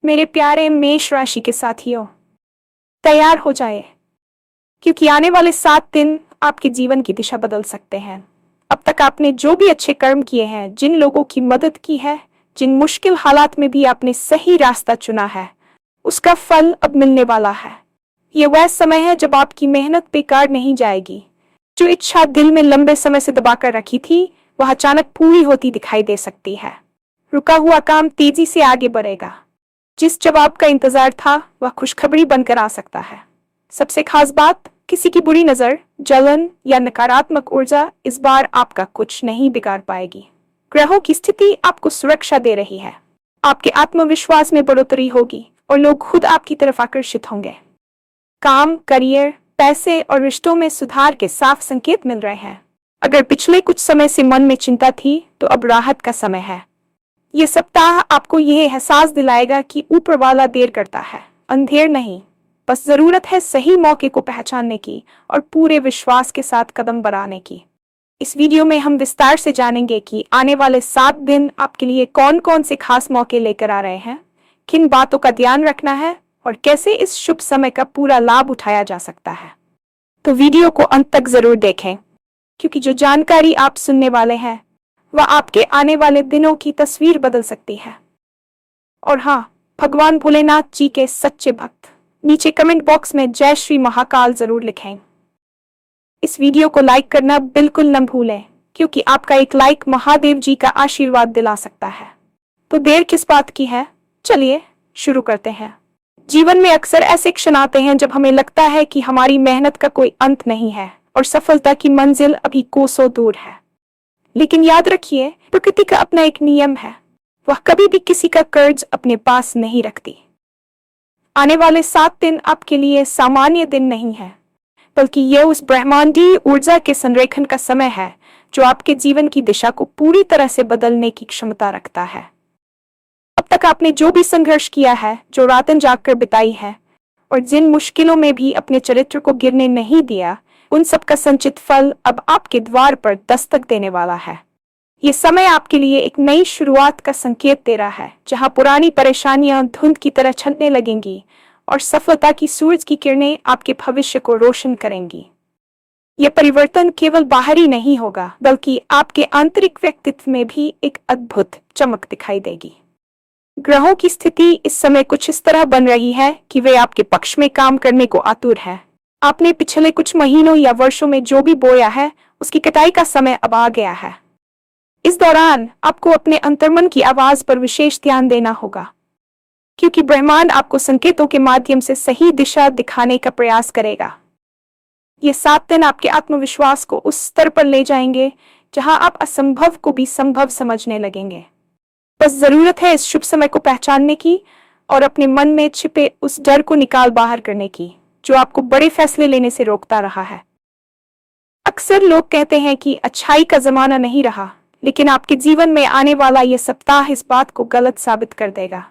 मेरे प्यारे मेष राशि के साथियों, तैयार हो जाए, क्योंकि आने वाले 7 दिन आपके जीवन की दिशा बदल सकते हैं। अब तक आपने जो भी अच्छे कर्म किए हैं, जिन लोगों की मदद की है, जिन मुश्किल हालात में भी आपने सही रास्ता चुना है, उसका फल अब मिलने वाला है। ये वह समय है जब आपकी मेहनत बेकार नहीं जाएगी। जो इच्छा दिल में लंबे समय से दबाकर रखी थी, वह अचानक पूरी होती दिखाई दे सकती है। रुका हुआ काम तेजी से आगे बढ़ेगा। जिस जवाब का इंतजार था, वह खुशखबरी बनकर आ सकता है। सबसे खास बात, किसी की बुरी नजर, जलन या नकारात्मक ऊर्जा इस बार आपका कुछ नहीं बिगाड़ पाएगी। ग्रहों की स्थिति आपको सुरक्षा दे रही है। आपके आत्मविश्वास में बढ़ोतरी होगी और लोग खुद आपकी तरफ आकर्षित होंगे। काम, करियर, पैसे और रिश्तों में सुधार के साफ संकेत मिल रहे हैं। अगर पिछले कुछ समय से मन में चिंता थी, तो अब राहत का समय है। ये सप्ताह आपको यह एहसास दिलाएगा कि ऊपर वाला देर करता है, अंधेर नहीं। बस जरूरत है सही मौके को पहचानने की और पूरे विश्वास के साथ कदम बढ़ाने की। इस वीडियो में हम विस्तार से जानेंगे कि आने वाले 7 दिन आपके लिए कौन कौन से खास मौके लेकर आ रहे हैं, किन बातों का ध्यान रखना है और कैसे इस शुभ समय का पूरा लाभ उठाया जा सकता है। तो वीडियो को अंत तक जरूर देखें, क्योंकि जो जानकारी आप सुनने वाले हैं, वह आपके आने वाले दिनों की तस्वीर बदल सकती है। और हाँ, भगवान भोलेनाथ जी के सच्चे भक्त नीचे कमेंट बॉक्स में जय श्री महाकाल जरूर लिखें। इस वीडियो को लाइक करना बिल्कुल न भूलें, क्योंकि आपका एक लाइक महादेव जी का आशीर्वाद दिला सकता है। तो देर किस बात की है, चलिए शुरू करते हैं। जीवन में अक्सर ऐसे क्षण आते हैं जब हमें लगता है कि हमारी मेहनत का कोई अंत नहीं है और सफलता की मंजिल अभी कोसों दूर है। लेकिन याद रखिए, प्रकृति का अपना एक नियम है, वह कभी भी किसी का कर्ज अपने पास नहीं रखती। आने वाले 7 दिन आपके लिए सामान्य दिन नहीं है, बल्कि यह उस ब्रह्मांडीय ऊर्जा के संरेखन का समय है जो आपके जीवन की दिशा को पूरी तरह से बदलने की क्षमता रखता है। अब तक आपने जो भी संघर्ष किया है, जो रातें जागकर बिताई है और जिन मुश्किलों में भी अपने चरित्र को गिरने नहीं दिया, उन सब का संचित फल अब आपके द्वार पर दस्तक देने वाला है। ये समय आपके लिए एक नई शुरुआत का संकेत दे रहा है, जहां पुरानी परेशानियां धुंध की तरह छंटने लगेंगी और सफलता की सूरज की किरणें आपके भविष्य को रोशन करेंगी। यह परिवर्तन केवल बाहरी नहीं होगा, बल्कि आपके आंतरिक व्यक्तित्व में भी एक अद्भुत चमक दिखाई देगी। ग्रहों की स्थिति इस समय कुछ इस तरह बन रही है कि वे आपके पक्ष में काम करने को आतुर है। आपने पिछले कुछ महीनों या वर्षों में जो भी बोया है, उसकी कटाई का समय अब आ गया है। इस दौरान आपको अपने अंतर्मन की आवाज पर विशेष ध्यान देना होगा, क्योंकि ब्रह्मांड आपको संकेतों के माध्यम से सही दिशा दिखाने का प्रयास करेगा। ये 7 दिन आपके आत्मविश्वास को उस स्तर पर ले जाएंगे जहां आप असंभव को भी संभव समझने लगेंगे। बस जरूरत है इस शुभ समय को पहचानने की और अपने मन में छिपे उस डर को निकाल बाहर करने की, जो आपको बड़े फैसले लेने से रोकता रहा है। अक्सर लोग कहते हैं कि अच्छाई का जमाना नहीं रहा, लेकिन आपके जीवन में आने वाला यह सप्ताह इस बात को गलत साबित कर देगा।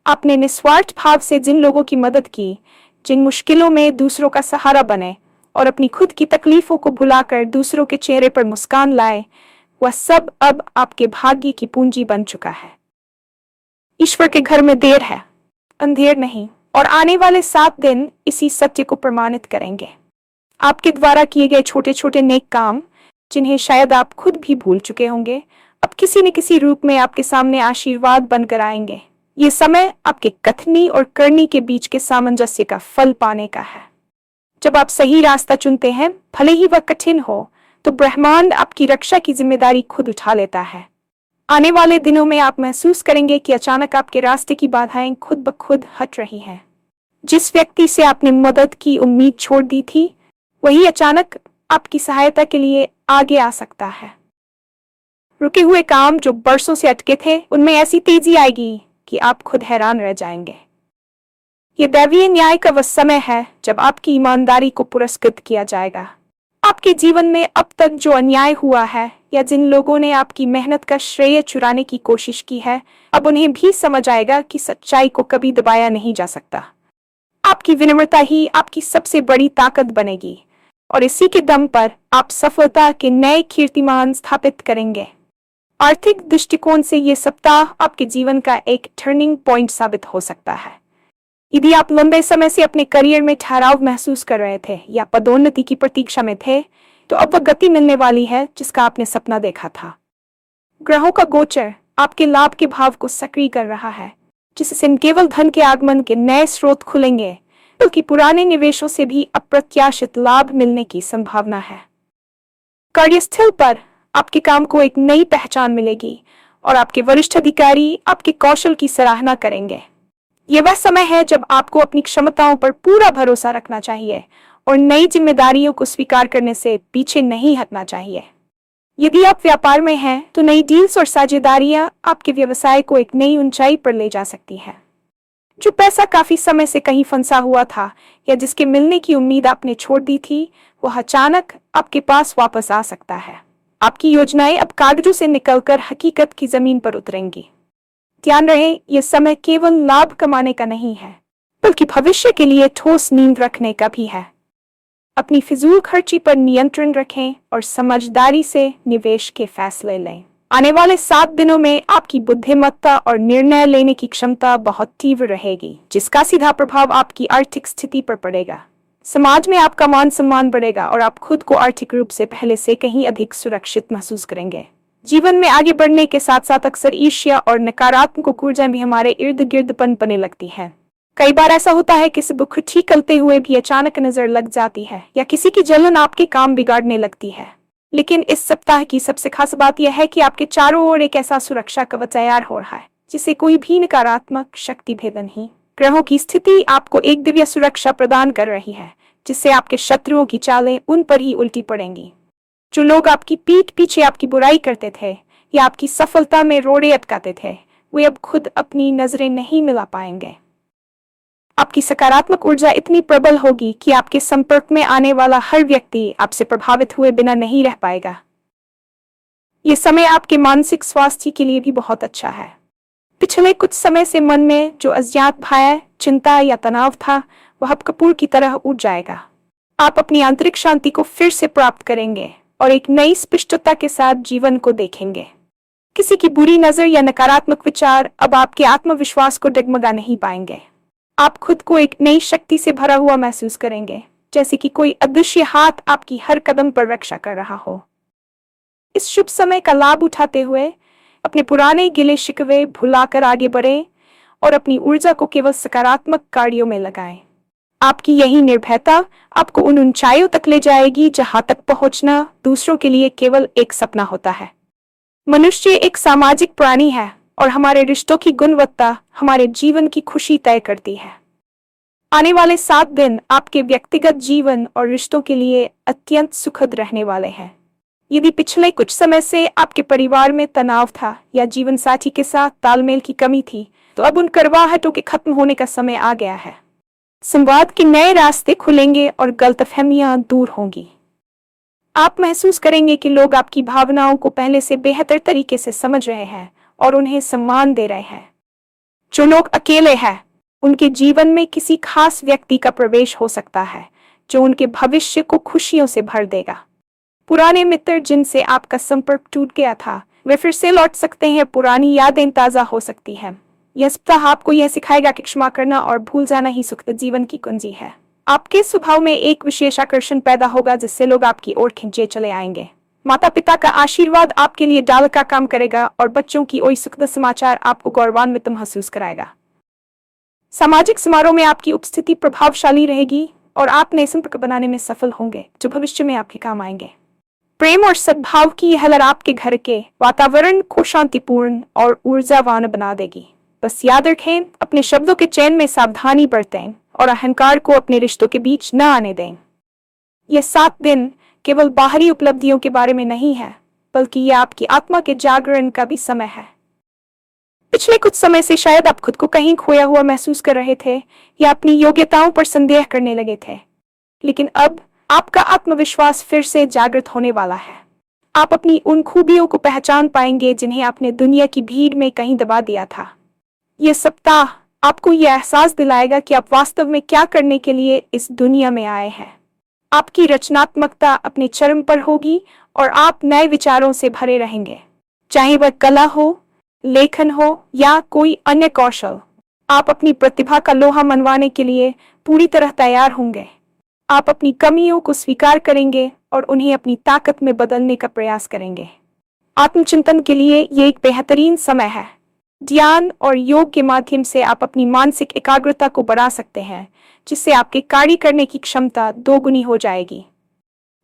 आपने निस्वार्थ भाव से जिन लोगों की मदद की, जिन मुश्किलों में दूसरों का सहारा बने और अपनी खुद की तकलीफों को भुलाकर दूसरों के चेहरे पर मुस्कान लाए, वह सब अब आपके भाग्य की पूंजी बन चुका है। ईश्वर के घर में देर है, अंधेर नहीं, और आने वाले 7 दिन इसी सत्य को प्रमाणित करेंगे। आपके द्वारा किए गए छोटे छोटे नेक काम, जिन्हें शायद आप खुद भी भूल चुके होंगे, अब किसी न किसी रूप में आपके सामने आशीर्वाद बनकर आएंगे। ये समय आपके कथनी और करनी के बीच के सामंजस्य का फल पाने का है। जब आप सही रास्ता चुनते हैं, भले ही वह कठिन हो, तो ब्रह्मांड आपकी रक्षा की जिम्मेदारी खुद उठा लेता है। आने वाले दिनों में आप महसूस करेंगे कि अचानक आपके रास्ते की बाधाएं खुद ब खुद हट रही हैं। जिस व्यक्ति से आपने मदद की उम्मीद छोड़ दी थी, वही अचानक आपकी सहायता के लिए आगे आ सकता है। रुके हुए काम जो बरसों से अटके थे, उनमें ऐसी तेजी आएगी कि आप खुद हैरान रह जाएंगे। ये दैवीय न्याय का वह समय है जब आपकी ईमानदारी को पुरस्कृत किया जाएगा। आपके जीवन में अब तक जो अन्याय हुआ है या जिन लोगों ने आपकी मेहनत का श्रेय चुराने की कोशिश की है, अब उन्हें भी समझ आएगा कि सच्चाई को कभी दबाया नहीं जा सकता। आपकी विनम्रता ही आपकी सबसे बड़ी ताकत बनेगी और इसी के दम पर आप सफलता के नए कीर्तिमान स्थापित करेंगे। आर्थिक दृष्टिकोण से ये सप्ताह आपके जीवन का एक टर्निंग पॉइंट साबित हो सकता है। यदि आप लंबे समय से अपने करियर में ठहराव महसूस कर रहे थे या पदोन्नति की प्रतीक्षा में थे, तो अब वह गति मिलने वाली है जिसका आपने सपना देखा था। ग्रहों का गोचर आपके लाभ के भाव को सक्रिय कर रहा है, जिससे न केवल धन के आगमन के नए स्रोत खुलेंगे, बल्कि पुराने निवेशों से भी अप्रत्याशित लाभ मिलने की संभावना है। कार्यस्थल पर आपके काम को एक नई पहचान मिलेगी और आपके वरिष्ठ अधिकारी आपके कौशल की सराहना करेंगे। यह वह समय है जब आपको अपनी क्षमताओं पर पूरा भरोसा रखना चाहिए और नई जिम्मेदारियों को स्वीकार करने से पीछे नहीं हटना चाहिए। यदि आप व्यापार में हैं, तो नई डील्स और साझेदारियां आपके व्यवसाय को एक नई ऊंचाई पर ले जा सकती हैं। जो पैसा काफी समय से कहीं फंसा हुआ था या जिसके मिलने की उम्मीद आपने छोड़ दी थी, वह अचानक आपके पास वापस आ सकता है। आपकी योजनाएं अब कागजों से निकलकर हकीकत की जमीन पर उतरेंगी। ध्यान रहे, यह समय केवल लाभ कमाने का नहीं है, बल्कि भविष्य के लिए ठोस नींव रखने का भी है। अपनी फिजूल खर्ची पर नियंत्रण रखें और समझदारी से निवेश के फैसले लें। आने वाले 7 दिनों में आपकी बुद्धिमत्ता और निर्णय लेने की क्षमता बहुत तीव्र रहेगी, जिसका सीधा प्रभाव आपकी आर्थिक स्थिति पर पड़ेगा। समाज में आपका मान सम्मान बढ़ेगा और आप खुद को आर्थिक रूप से पहले से कहीं अधिक सुरक्षित महसूस करेंगे। जीवन में आगे बढ़ने के साथ साथ अक्सर ईर्ष्या और नकारात्मक ऊर्जा भी हमारे इर्द गिर्द पनपने लगती है। कई बार ऐसा होता है कि सब कुछ ठीक करते हुए भी अचानक नजर लग जाती है या किसी की जलन आपके काम बिगाड़ने लगती है। लेकिन इस सप्ताह की सबसे खास बात यह है कि आपके चारों ओर एक ऐसा सुरक्षा कवच तैयार हो रहा है जिसे कोई भी नकारात्मक शक्ति भेदन नहीं। ग्रहों की स्थिति आपको एक दिव्य सुरक्षा प्रदान कर रही है, जिससे आपके शत्रुओं की चालें उन पर ही उल्टी पड़ेंगी। जो लोग आपकी पीठ पीछे आपकी बुराई करते थे या आपकी सफलता में रोड़े अटकाते थे, वे अब खुद अपनी नजरें नहीं मिला पाएंगे। आपकी सकारात्मक ऊर्जा इतनी प्रबल होगी कि आपके संपर्क में आने वाला हर व्यक्ति आपसे प्रभावित हुए बिना नहीं रह पाएगा। यह समय आपके मानसिक स्वास्थ्य के लिए भी बहुत अच्छा है। पिछले कुछ समय से मन में जो अज्ञात भय, चिंता या तनाव था, वह अब कपूर की तरह उठ जाएगा। आप अपनी आंतरिक शांति को फिर से प्राप्त करेंगे और एक नई स्पष्टता के साथ जीवन को देखेंगे। किसी की बुरी नजर या नकारात्मक विचार अब आपके आत्मविश्वास को डगमगा नहीं पाएंगे। आप खुद को एक नई शक्ति से भरा हुआ महसूस करेंगे, जैसे कि कोई अदृश्य हाथ आपकी हर कदम पर रक्षा कर रहा हो। इस शुभ समय का लाभ उठाते हुए अपने पुराने गिले शिकवे भुलाकर आगे बढ़ें और अपनी ऊर्जा को केवल सकारात्मक कार्यों में लगाएं। आपकी यही निर्भयता आपको उन ऊंचाइयों तक ले जाएगी जहां तक पहुंचना दूसरों के लिए केवल एक सपना होता है। मनुष्य एक सामाजिक प्राणी है और हमारे रिश्तों की गुणवत्ता हमारे जीवन की खुशी तय करती है। आने वाले 7 दिन आपके व्यक्तिगत जीवन और रिश्तों के लिए अत्यंत सुखद रहने वाले हैं। यदि पिछले कुछ समय से आपके परिवार में तनाव था या जीवन साथी के साथ तालमेल की कमी थी, तो अब उन करवाहटों के खत्म होने का समय आ गया है। संवाद के नए रास्ते खुलेंगे और गलतफहमियां दूर होंगी। आप महसूस करेंगे कि लोग आपकी भावनाओं को पहले से बेहतर तरीके से समझ रहे हैं और उन्हें सम्मान दे रहे हैं। जो लोग अकेले हैं, उनके जीवन में किसी खास व्यक्ति का प्रवेश हो सकता है जो उनके भविष्य को खुशियों से भर देगा। पुराने मित्र जिनसे आपका संपर्क टूट गया था, वे फिर से लौट सकते हैं। पुरानी यादें ताजा हो सकती हैं। यह सप्ताह आपको यह सिखाएगा कि क्षमा करना और भूल जाना ही सुखद जीवन की कुंजी है। आपके स्वभाव में एक विशेष आकर्षण पैदा होगा जिससे लोग आपकी ओर खींचे चले आएंगे। माता पिता का आशीर्वाद आपके लिए डाल का काम करेगा और बच्चों की ओर सुखद समाचार आपको गौरवान्वित महसूस कराएगा। सामाजिक समारोह में आपकी उपस्थिति प्रभावशाली रहेगी और आप नए संपर्क बनाने में सफल होंगे जो भविष्य में आपके काम आएंगे। प्रेम और सद्भाव की यह लहर आपके घर के वातावरण को शांतिपूर्ण और ऊर्जावान बना देगी। बस याद रखें, अपने शब्दों के चयन में सावधानी बरतें और अहंकार को अपने रिश्तों के बीच न आने दें। यह 7 दिन केवल बाहरी उपलब्धियों के बारे में नहीं है, बल्कि यह आपकी आत्मा के जागरण का भी समय है। पिछले कुछ समय से शायद आप खुद को कहीं खोया हुआ महसूस कर रहे थे या अपनी योग्यताओं पर संदेह करने लगे थे, लेकिन अब आपका आत्मविश्वास फिर से जागृत होने वाला है। आप अपनी उन खूबियों को पहचान पाएंगे जिन्हें आपने दुनिया की भीड़ में कहीं दबा दिया था। यह सप्ताह आपको यह एहसास दिलाएगा कि आप वास्तव में क्या करने के लिए इस दुनिया में आए हैं। आपकी रचनात्मकता अपने चरम पर होगी और आप नए विचारों से भरे रहेंगे। चाहे वह कला हो, लेखन हो या कोई अन्य कौशल। आप अपनी प्रतिभा का लोहा मनवाने के लिए पूरी तरह तैयार होंगे। आप अपनी कमियों को स्वीकार करेंगे और उन्हें अपनी ताकत में बदलने का प्रयास करेंगे। आत्मचिंतन के लिए ये एक बेहतरीन समय है। ध्यान और योग के माध्यम से आप अपनी मानसिक एकाग्रता को बढ़ा सकते हैं, जिससे आपके कार्य करने की क्षमता दोगुनी हो जाएगी।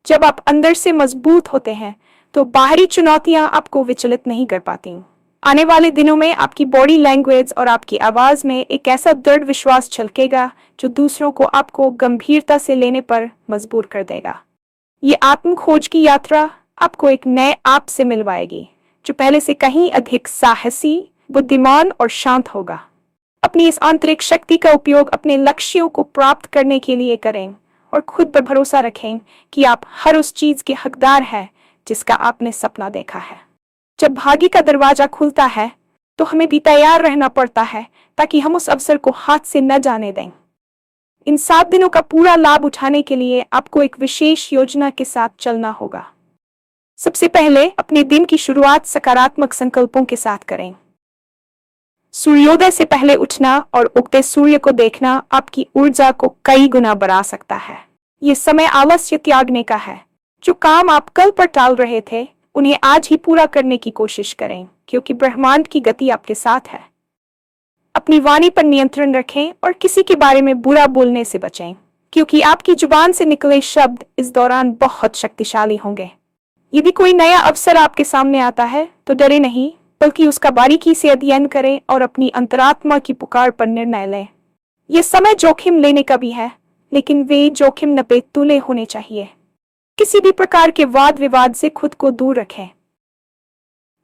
जब आप अंदर से मजबूत होते हैं तो बाहरी चुनौतियां आपको विचलित नहीं कर पाती। आने वाले दिनों में आपकी बॉडी लैंग्वेज और आपकी आवाज में एक ऐसा दृढ़ विश्वास छलकेगा जो दूसरों को आपको गंभीरता से लेने पर मजबूर कर देगा। ये आत्म खोज की यात्रा आपको एक नए आप से मिलवाएगी, जो पहले से कहीं अधिक साहसी, बुद्धिमान और शांत होगा। अपनी इस आंतरिक शक्ति का उपयोग अपने लक्ष्यों को प्राप्त करने के लिए करें और खुद पर भरोसा रखें कि आप हर उस चीज के हकदार हैं जिसका आपने सपना देखा है। जब भाग्य का दरवाजा खुलता है तो हमें भी तैयार रहना पड़ता है, ताकि हम उस अवसर को हाथ से न जाने दें। इन 7 दिनों का पूरा लाभ उठाने के लिए आपको एक विशेष योजना के साथ चलना होगा। सबसे पहले अपने दिन की शुरुआत सकारात्मक संकल्पों के साथ करें। सूर्योदय से पहले उठना और उगते सूर्य को देखना आपकी ऊर्जा को कई गुना बढ़ा सकता है। ये समय आलस्य त्यागने का है। जो काम आप कल पर टाल रहे थे, उन्हें आज ही पूरा करने की कोशिश करें, क्योंकि ब्रह्मांड की गति आपके साथ है। अपनी वाणी पर नियंत्रण रखें और किसी के बारे में बुरा बोलने से बचें, क्योंकि आपकी जुबान से निकले शब्द इस दौरान बहुत शक्तिशाली होंगे। यदि कोई नया अवसर आपके सामने आता है तो डरे नहीं, बल्कि उसका बारीकी से अध्ययन करें और अपनी अंतरात्मा की पुकार पर निर्णय लें। यह समय जोखिम लेने का भी है, लेकिन वे जोखिम नपे तुले होने चाहिए। किसी भी प्रकार के वाद विवाद से खुद को दूर रखें,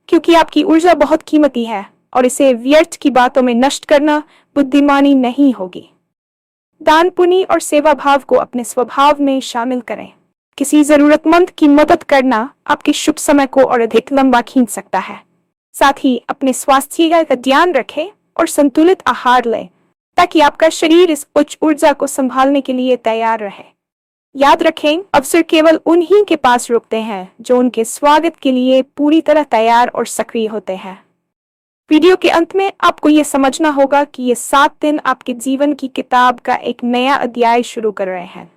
क्योंकि आपकी ऊर्जा बहुत कीमती है और इसे व्यर्थ की बातों में नष्ट करना बुद्धिमानी नहीं होगी। दान पुण्य और सेवा भाव को अपने स्वभाव में शामिल करें। किसी जरूरतमंद की मदद करना आपके शुभ समय को और अधिक लंबा खींच सकता है। साथ ही अपने स्वास्थ्य का ध्यान रखें और संतुलित आहार लें, ताकि आपका शरीर इस उच्च ऊर्जा को संभालने के लिए तैयार रहे। याद रखें, अवसर केवल उन्हीं के पास रुकते हैं जो उनके स्वागत के लिए पूरी तरह तैयार और सक्रिय होते हैं। वीडियो के अंत में आपको यह समझना होगा कि ये 7 दिन आपके जीवन की किताब का एक नया अध्याय शुरू कर रहे हैं।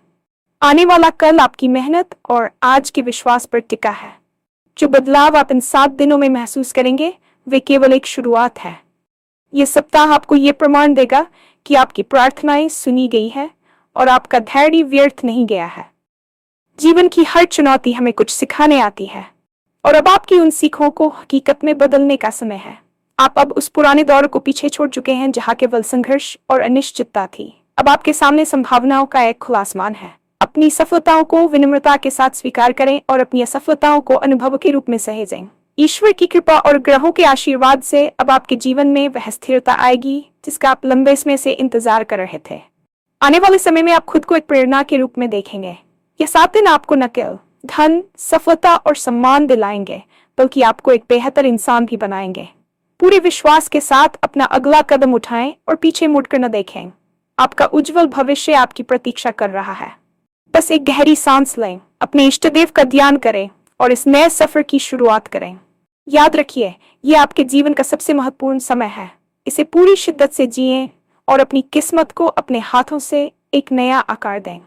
आने वाला कल आपकी मेहनत और आज के विश्वास पर टिका है। जो बदलाव आप इन 7 दिनों में महसूस करेंगे, वे केवल एक शुरुआत है। ये सप्ताह आपको ये प्रमाण देगा कि आपकी प्रार्थनाएं सुनी गई है और आपका धैर्य व्यर्थ नहीं गया है। जीवन की हर चुनौती हमें कुछ सिखाने आती है, और अब आपकी उन सीखों को हकीकत में बदलने का समय है। आप अब उस पुराने दौर को पीछे छोड़ चुके हैं जहां केवल संघर्ष और अनिश्चितता थी। अब आपके सामने संभावनाओं का एक खुला आसमान है। अपनी सफलताओं को विनम्रता के साथ स्वीकार करें और अपनी असफलताओं को अनुभव के रूप में सहेजें। ईश्वर की कृपा और ग्रहों के आशीर्वाद से अब आपके जीवन में वह स्थिरता आएगी जिसका आप लंबे समय से इंतजार कर रहे थे। आने वाले समय में आप खुद को एक प्रेरणा के रूप में देखेंगे। ये 7 दिन आपको न केवल धन, सफलता और सम्मान दिलाएंगे, बल्कि आपको एक बेहतर इंसान भी बनाएंगे। पूरे विश्वास के साथ अपना अगला कदम उठाएं और पीछे मुड़कर न देखें। आपका उज्जवल भविष्य आपकी प्रतीक्षा कर रहा है। बस एक गहरी सांस लें, अपने इष्ट देव का ध्यान करें और इस नए सफर की शुरुआत करें। याद रखिए, ये आपके जीवन का सबसे महत्वपूर्ण समय है। इसे पूरी शिद्दत से जिएं और अपनी किस्मत को अपने हाथों से एक नया आकार दें।